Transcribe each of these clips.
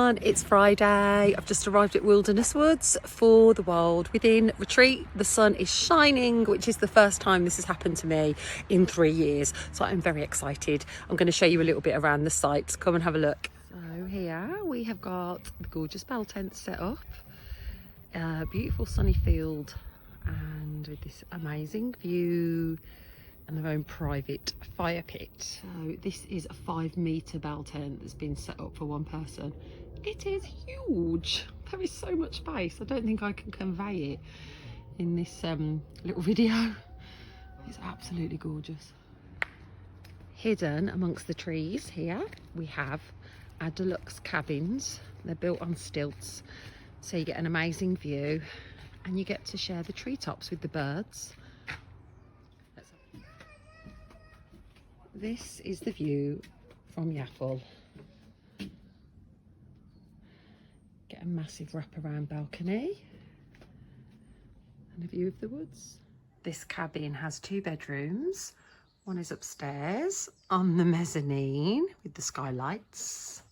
It's Friday. I've just arrived at Wilderness Woods for the Wild Within retreat. The sun is shining, which is the first time this has happened to me in 3 years. So I'm very excited. I'm going to show you a little bit around the site. Come and have a look. So here we have got the gorgeous bell tent set up. A beautiful sunny field and with this amazing view and their own private fire pit. So this is a 5-metre bell tent that's been set up for one person. It is huge. There is so much space. I don't think I can convey it in this little video. It's absolutely gorgeous. Hidden amongst the trees here we have our deluxe cabins. They're built on stilts, so you get an amazing view and you get to share the treetops with the birds. This is the view from Yaffle. Get a massive wraparound balcony and a view of the woods. This cabin has 2 bedrooms. One is upstairs on the mezzanine with the skylights,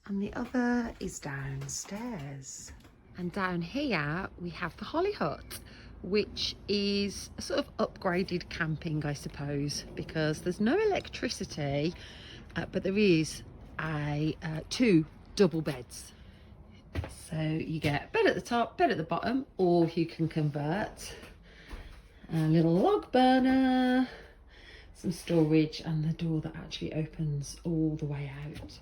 and the other is downstairs. And down here we have the Holly Hut, which is a sort of upgraded camping, I suppose, because there's no electricity, but there is 2 double beds. So you get bed at the top, bed at the bottom, or you can convert a little log burner, some storage, and the door that actually opens all the way out.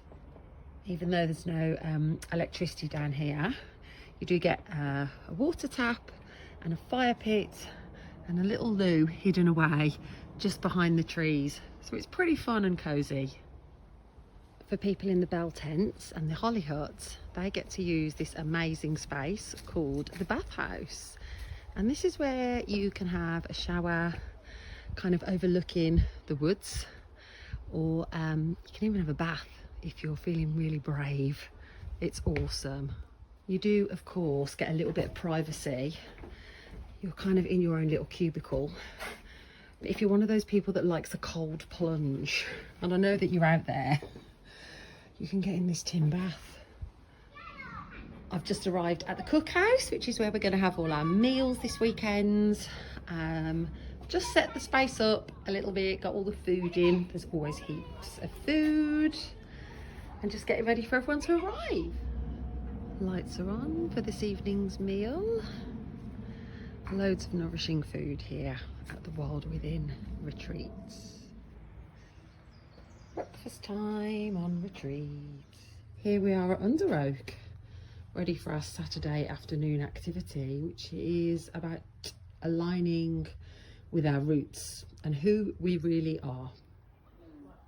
Even though there's no electricity down here, you do get a water tap and a fire pit and a little loo hidden away just behind the trees. So it's pretty fun and cosy. For people in the bell tents and the Holly Hut, they get to use this amazing space called the bathhouse. And this is where you can have a shower kind of overlooking the woods, or you can even have a bath if you're feeling really brave. It's awesome. You do, of course, get a little bit of privacy. You're kind of in your own little cubicle. But if you're one of those people that likes a cold plunge, and I know that you're out there, you can get in this tin bath. I've just arrived at the cookhouse, which is where we're going to have all our meals this weekend. Just set the space up a little bit, got all the food in. There's always heaps of food. And just getting ready for everyone to arrive. Lights are on for this evening's meal. Loads of nourishing food here at the Wild Within retreats. Breakfast time on retreat. Here we are at Underoak, ready for our Saturday afternoon activity, which is about aligning with our roots and who we really are.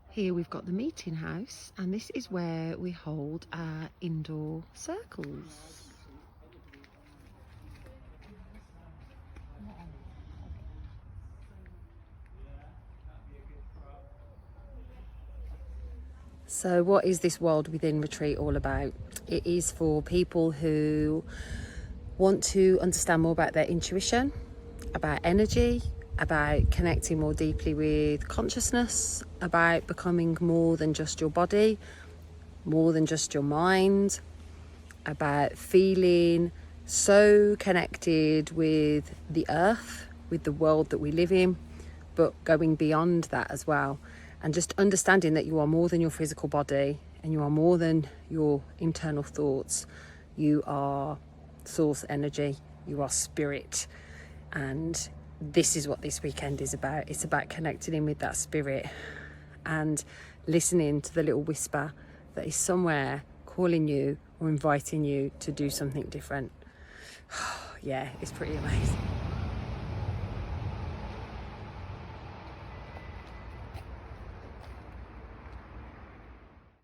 Here we've got the meeting house, and this is where we hold our indoor circles. So what is this Wild Within retreat all about? It is for people who want to understand more about their intuition, about energy, about connecting more deeply with consciousness, about becoming more than just your body, more than just your mind, about feeling so connected with the earth, with the world that we live in, but going beyond that as well. And just understanding that you are more than your physical body, and you are more than your internal thoughts. You are source energy, you are spirit, and this is what this weekend is about. It's about connecting in with that spirit and listening to the little whisper that is somewhere calling you or inviting you to do something different. Yeah, it's pretty amazing.